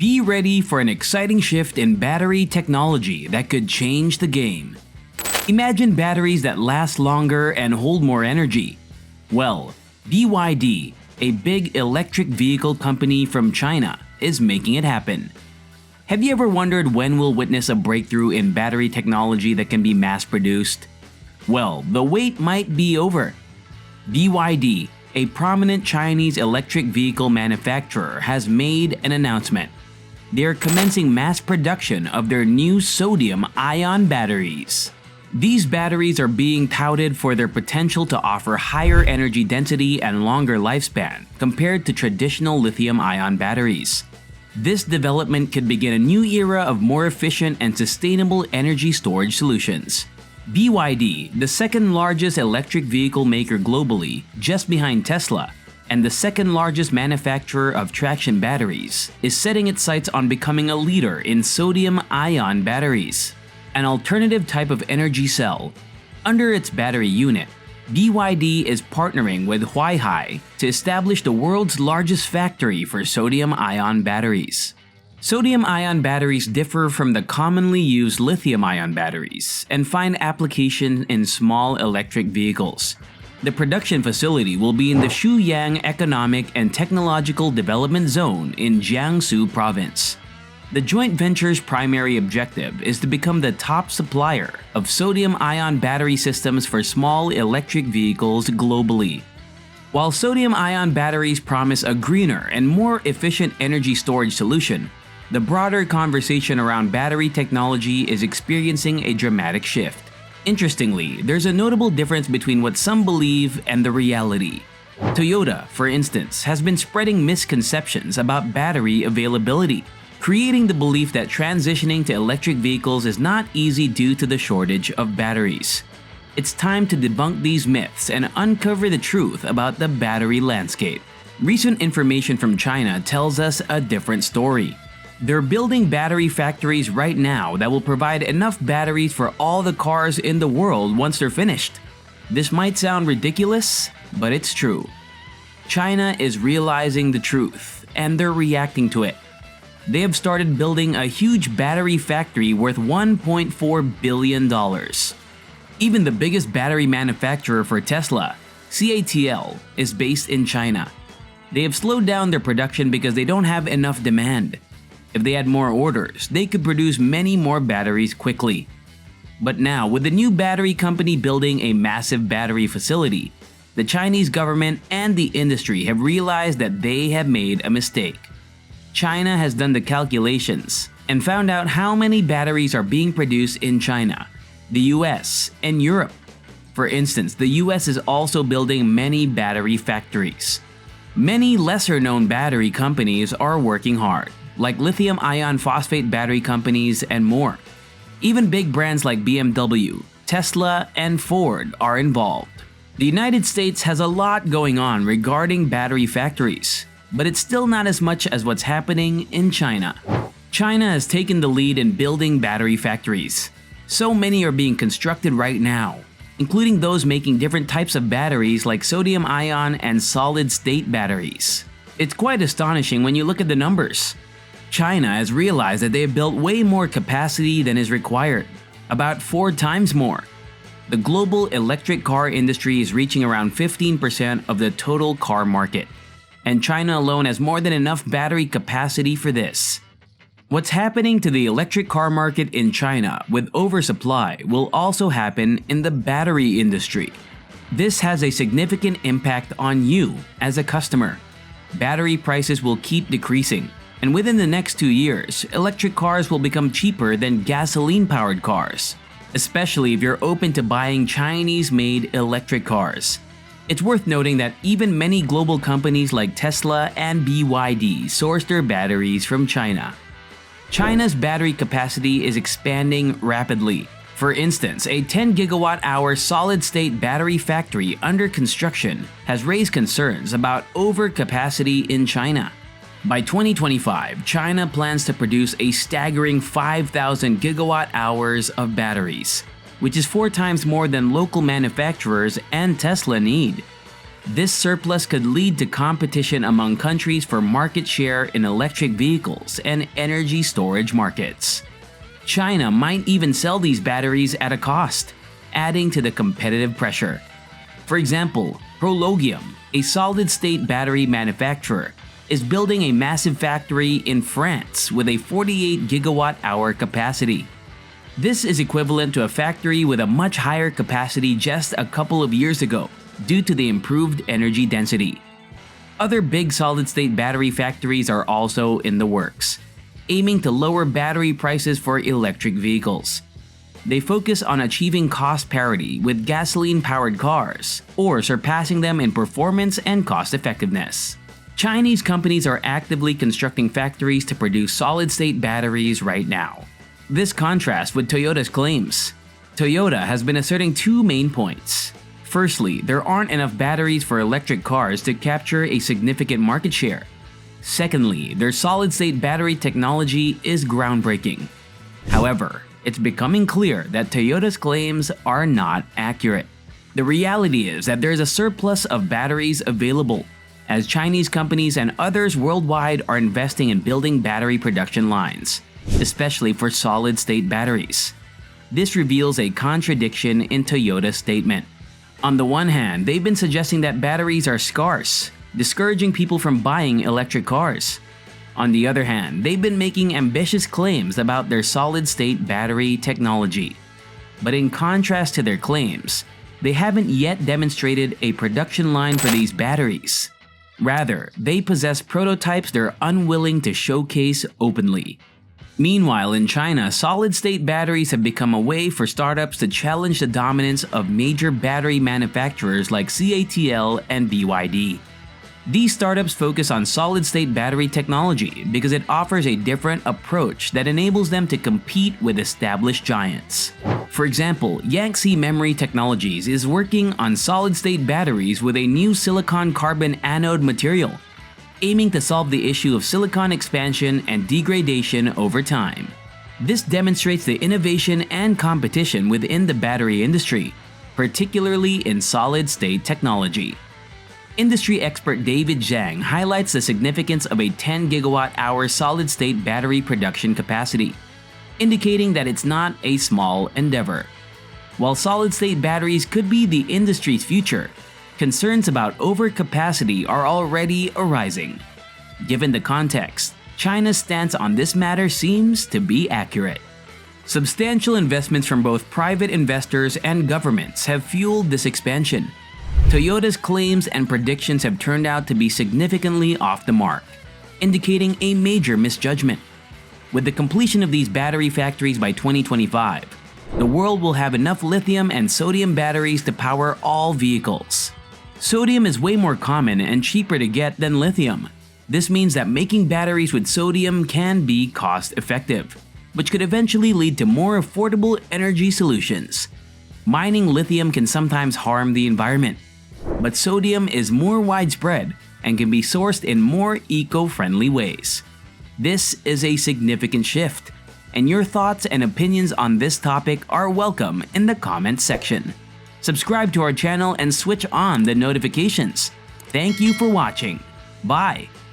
Be ready for an exciting shift in battery technology that could change the game. Imagine batteries that last longer and hold more energy. Well, BYD, a big electric vehicle company from China, is making it happen. Have you ever wondered when we'll witness a breakthrough in battery technology that can be mass-produced? Well, the wait might be over. BYD, a prominent Chinese electric vehicle manufacturer, has made an announcement. They are commencing mass production of their new sodium-ion batteries. These batteries are being touted for their potential to offer higher energy density and longer lifespan compared to traditional lithium-ion batteries. This development could begin a new era of more efficient and sustainable energy storage solutions. BYD, the second largest electric vehicle maker globally, just behind Tesla, and the second largest manufacturer of traction batteries, is setting its sights on becoming a leader in sodium-ion batteries, an alternative type of energy cell. Under its battery unit, BYD is partnering with Huihai to establish the world's largest factory for sodium-ion batteries. Sodium-ion batteries differ from the commonly used lithium-ion batteries and find application in small electric vehicles. The production facility will be in the Shuyang Economic and Technological Development Zone in Jiangsu Province. The joint venture's primary objective is to become the top supplier of sodium-ion battery systems for small electric vehicles globally. While sodium-ion batteries promise a greener and more efficient energy storage solution, the broader conversation around battery technology is experiencing a dramatic shift. Interestingly, there's a notable difference between what some believe and the reality. Toyota, for instance, has been spreading misconceptions about battery availability, creating the belief that transitioning to electric vehicles is not easy due to the shortage of batteries. It's time to debunk these myths and uncover the truth about the battery landscape. Recent information from China tells us a different story. They're building battery factories right now that will provide enough batteries for all the cars in the world once they're finished. This might sound ridiculous, but it's true. China is realizing the truth, and they're reacting to it. They have started building a huge battery factory worth $1.4 billion. Even the biggest battery manufacturer for Tesla, CATL, is based in China. They have slowed down their production because they don't have enough demand. If they had more orders, they could produce many more batteries quickly. But now, with the new battery company building a massive battery facility, the Chinese government and the industry have realized that they have made a mistake. China has done the calculations and found out how many batteries are being produced in China, the US, and Europe. For instance, the US is also building many battery factories. Many lesser-known battery companies are working hard, like lithium iron phosphate battery companies and more. Even big brands like BMW, Tesla, and Ford are involved. The United States has a lot going on regarding battery factories, but it's still not as much as what's happening in China. China has taken the lead in building battery factories. So many are being constructed right now, including those making different types of batteries like sodium-ion and solid-state batteries. It's quite astonishing when you look at the numbers. China has realized that they have built way more capacity than is required, about 4 times more. The global electric car industry is reaching around 15% of the total car market, and China alone has more than enough battery capacity for this. What's happening to the electric car market in China with oversupply will also happen in the battery industry. This has a significant impact on you as a customer. Battery prices will keep decreasing, and within the next 2 years, electric cars will become cheaper than gasoline-powered cars, especially if you're open to buying Chinese-made electric cars. It's worth noting that even many global companies like Tesla and BYD source their batteries from China. China's battery capacity is expanding rapidly. For instance, a 10 gigawatt-hour solid-state battery factory under construction has raised concerns about overcapacity in China. By 2025, China plans to produce a staggering 5,000 gigawatt-hours of batteries, which is 4 times more than local manufacturers and Tesla need. This surplus could lead to competition among countries for market share in electric vehicles and energy storage markets. China might even sell these batteries at a cost, adding to the competitive pressure. For example, Prologium, a solid-state battery manufacturer, is building a massive factory in France with a 48 gigawatt-hour capacity. This is equivalent to a factory with a much higher capacity just a couple of years ago due to the improved energy density. Other big solid-state battery factories are also in the works, aiming to lower battery prices for electric vehicles. They focus on achieving cost parity with gasoline-powered cars or surpassing them in performance and cost-effectiveness. Chinese companies are actively constructing factories to produce solid-state batteries right now. This contrasts with Toyota's claims. Toyota has been asserting two main points. Firstly, there aren't enough batteries for electric cars to capture a significant market share. Secondly, their solid-state battery technology is groundbreaking. However, it's becoming clear that Toyota's claims are not accurate. The reality is that there is a surplus of batteries available, as Chinese companies and others worldwide are investing in building battery production lines, especially for solid-state batteries. This reveals a contradiction in Toyota's statement. On the one hand, they've been suggesting that batteries are scarce, discouraging people from buying electric cars. On the other hand, they've been making ambitious claims about their solid-state battery technology. But in contrast to their claims, they haven't yet demonstrated a production line for these batteries. Rather, they possess prototypes they're unwilling to showcase openly. Meanwhile, in China, solid-state batteries have become a way for startups to challenge the dominance of major battery manufacturers like CATL and BYD. These startups focus on solid-state battery technology because it offers a different approach that enables them to compete with established giants. For example, Yangtze Memory Technologies is working on solid-state batteries with a new silicon-carbon anode material, aiming to solve the issue of silicon expansion and degradation over time. This demonstrates the innovation and competition within the battery industry, particularly in solid-state technology. Industry expert David Zhang highlights the significance of a 10 gigawatt-hour solid-state battery production capacity, indicating that it's not a small endeavor. While solid-state batteries could be the industry's future, concerns about overcapacity are already arising. Given the context, China's stance on this matter seems to be accurate. Substantial investments from both private investors and governments have fueled this expansion. Toyota's claims and predictions have turned out to be significantly off the mark, indicating a major misjudgment. With the completion of these battery factories by 2025, the world will have enough lithium and sodium batteries to power all vehicles. Sodium is way more common and cheaper to get than lithium. This means that making batteries with sodium can be cost-effective, which could eventually lead to more affordable energy solutions. Mining lithium can sometimes harm the environment, but sodium is more widespread and can be sourced in more eco-friendly ways. This is a significant shift, and your thoughts and opinions on this topic are welcome in the comments section. Subscribe to our channel and switch on the notifications. Thank you for watching. Bye!